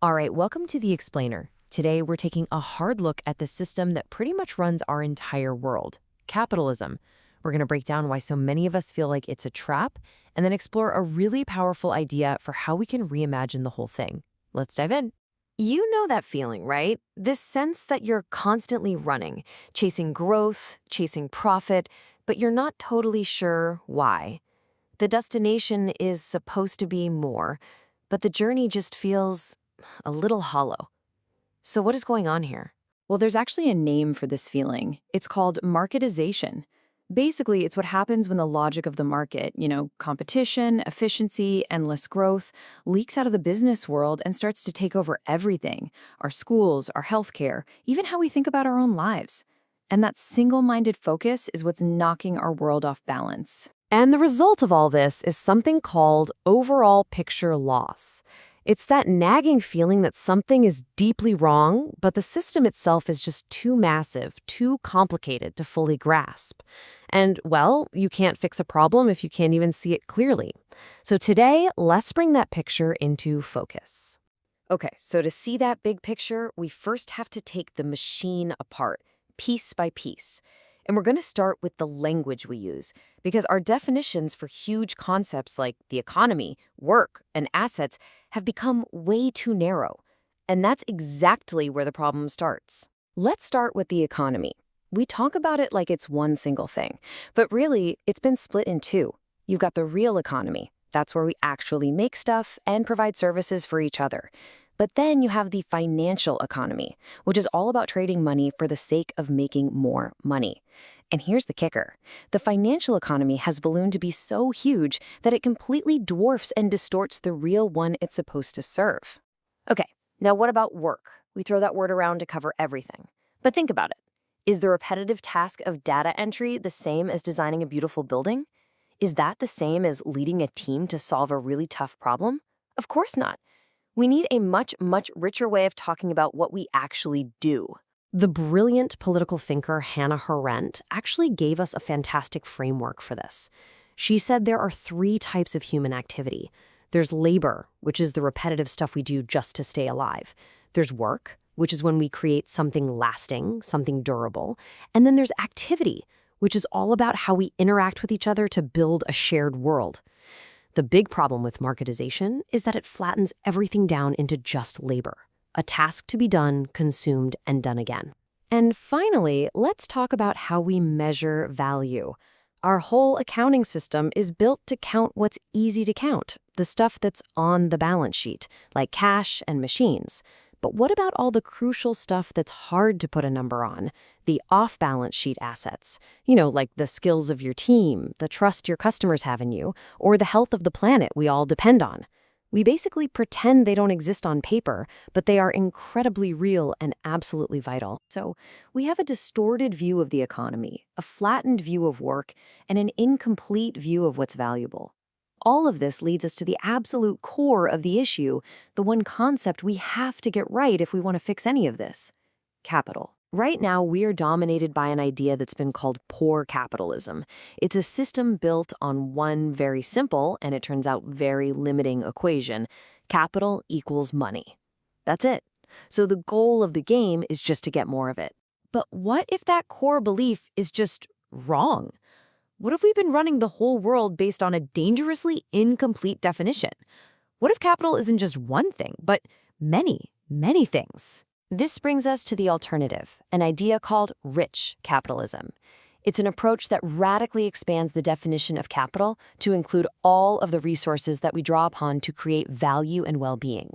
All right, welcome to The Explainer. Today, we're taking a hard look at the system that pretty much runs our entire world, capitalism. We're going to break down why so many of us feel like it's a trap, and then explore a really powerful idea for how we can reimagine the whole thing. Let's dive in. You know that feeling, right? This sense that you're constantly running, chasing growth, chasing profit, but you're not totally sure why. The destination is supposed to be more, but the journey just feels a little hollow. So what is going on here? Well, there's actually a name for this feeling. It's called marketization. Basically, it's what happens when the logic of the market, competition, efficiency, endless growth, leaks out of the business world and starts to take over everything: our schools, our healthcare, even how we think about our own lives. And that single-minded focus is what's knocking our world off balance. And the result of all this is something called overall picture loss. It's that nagging feeling that something is deeply wrong, but the system itself is just too massive, too complicated to fully grasp. And, well, you can't fix a problem if you can't even see it clearly. So today, let's bring that picture into focus. Okay, so to see that big picture, we first have to take the machine apart, piece by piece. And we're going to start with the language we use, because our definitions for huge concepts like the economy, work, and assets have become way too narrow. And that's exactly where the problem starts. Let's start with the economy. We talk about it like it's one single thing, but really, it's been split in two. You've got the real economy. That's where we actually make stuff and provide services for each other. But then you have the financial economy, which is all about trading money for the sake of making more money. And here's the kicker. The financial economy has ballooned to be so huge that it completely dwarfs and distorts the real one it's supposed to serve. Okay, now what about work? We throw that word around to cover everything. But think about it. Is the repetitive task of data entry the same as designing a beautiful building? Is that the same as leading a team to solve a really tough problem? Of course not. We need a much, much richer way of talking about what we actually do. The brilliant political thinker Hannah Arendt actually gave us a fantastic framework for this. She said there are three types of human activity. There's labor, which is the repetitive stuff we do just to stay alive. There's work, which is when we create something lasting, something durable. And then there's activity, which is all about how we interact with each other to build a shared world. The big problem with marketization is that it flattens everything down into just labor, a task to be done, consumed, and done again. And finally, let's talk about how we measure value. Our whole accounting system is built to count what's easy to count, the stuff that's on the balance sheet, like cash and machines. But what about all the crucial stuff that's hard to put a number on? The off-balance sheet assets, like the skills of your team, the trust your customers have in you, or the health of the planet we all depend on. We basically pretend they don't exist on paper, but they are incredibly real and absolutely vital. So we have a distorted view of the economy, a flattened view of work, and an incomplete view of what's valuable. All of this leads us to the absolute core of the issue, the one concept we have to get right if we want to fix any of this: capital. Right now, we are dominated by an idea that's been called poor capitalism. It's a system built on one very simple, and it turns out very limiting equation: capital equals money. That's it. So the goal of the game is just to get more of it. But what if that core belief is just wrong? What if we've been running the whole world based on a dangerously incomplete definition? What if capital isn't just one thing, but many, many things? This brings us to the alternative, an idea called rich capitalism. It's an approach that radically expands the definition of capital to include all of the resources that we draw upon to create value and well-being.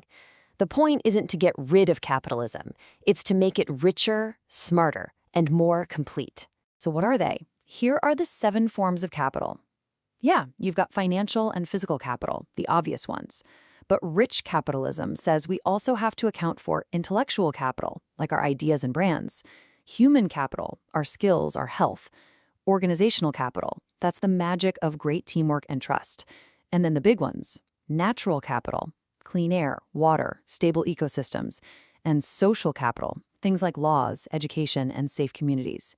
The point isn't to get rid of capitalism. It's to make it richer, smarter, and more complete. So what are they? Here are the 7 forms of capital. Yeah, you've got financial and physical capital, the obvious ones. But rich capitalism says we also have to account for intellectual capital, like our ideas and brands; human capital, our skills, our health; organizational capital, that's the magic of great teamwork and trust; and then the big ones: natural capital, clean air, water, stable ecosystems; and social capital, things like laws, education, and safe communities.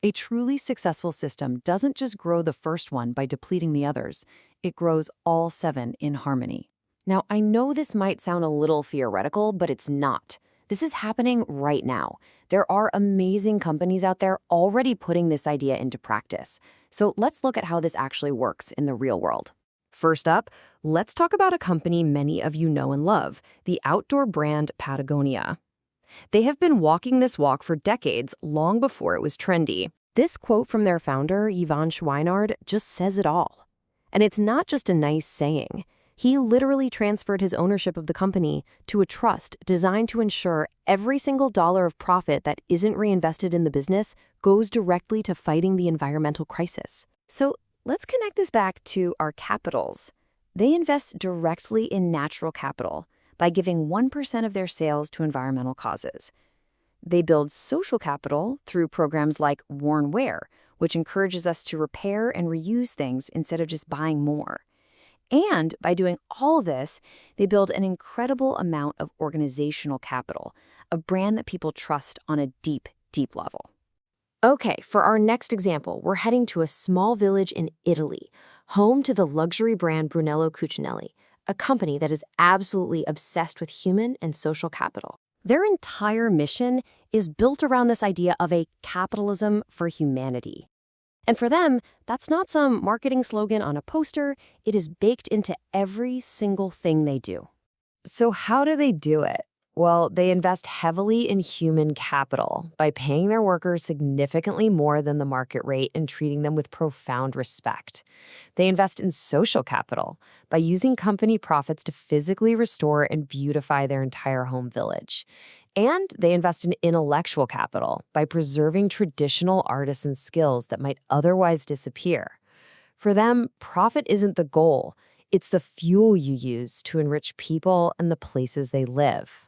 A truly successful system doesn't just grow the first one by depleting the others. It grows all 7 in harmony. Now, I know this might sound a little theoretical, but it's not. This is happening right now. There are amazing companies out there already putting this idea into practice. So let's look at how this actually works in the real world. First up, let's talk about a company many of you know and love, the outdoor brand Patagonia. They have been walking this walk for decades, long before it was trendy. This quote from their founder, Yvon Chouinard, just says it all. And it's not just a nice saying. He literally transferred his ownership of the company to a trust designed to ensure every single dollar of profit that isn't reinvested in the business goes directly to fighting the environmental crisis. So let's connect this back to our capitals. They invest directly in natural capital by giving 1% of their sales to environmental causes. They build social capital through programs like Worn Wear, which encourages us to repair and reuse things instead of just buying more. And by doing all this, they build an incredible amount of organizational capital, a brand that people trust on a deep, deep level. Okay, for our next example, we're heading to a small village in Italy, home to the luxury brand Brunello Cucinelli, a company that is absolutely obsessed with human and social capital. Their entire mission is built around this idea of a capitalism for humanity. And for them, that's not some marketing slogan on a poster. It is baked into every single thing they do. So how do they do it? Well, they invest heavily in human capital by paying their workers significantly more than the market rate and treating them with profound respect. They invest in social capital by using company profits to physically restore and beautify their entire home village. And they invest in intellectual capital by preserving traditional artisan skills that might otherwise disappear. For them, profit isn't the goal. It's the fuel you use to enrich people and the places they live.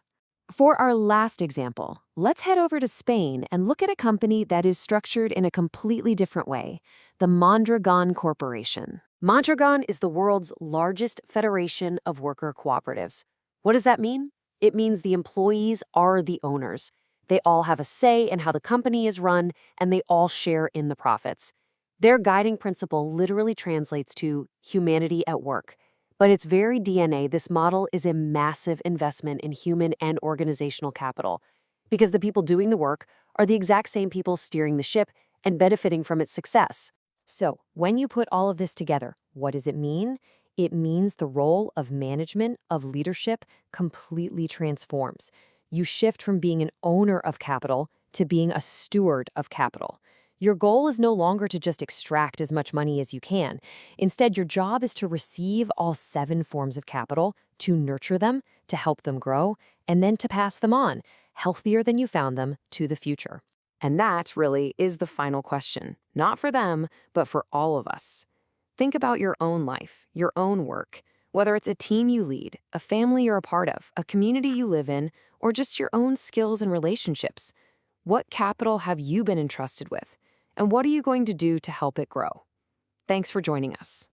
For our last example, let's head over to Spain and look at a company that is structured in a completely different way, the Mondragon Corporation. Mondragon is the world's largest federation of worker cooperatives. What does that mean? It means the employees are the owners. They all have a say in how the company is run, and they all share in the profits. Their guiding principle literally translates to humanity at work. But its very DNA, this model is a massive investment in human and organizational capital, because the people doing the work are the exact same people steering the ship and benefiting from its success. So, when you put all of this together, what does it mean? It means the role of management, of leadership, completely transforms. You shift from being an owner of capital to being a steward of capital. Your goal is no longer to just extract as much money as you can. Instead, your job is to receive all 7 forms of capital, to nurture them, to help them grow, and then to pass them on, healthier than you found them, to the future. And that, really, is the final question. Not for them, but for all of us. Think about your own life, your own work, whether it's a team you lead, a family you're a part of, a community you live in, or just your own skills and relationships. What capital have you been entrusted with? And what are you going to do to help it grow? Thanks for joining us.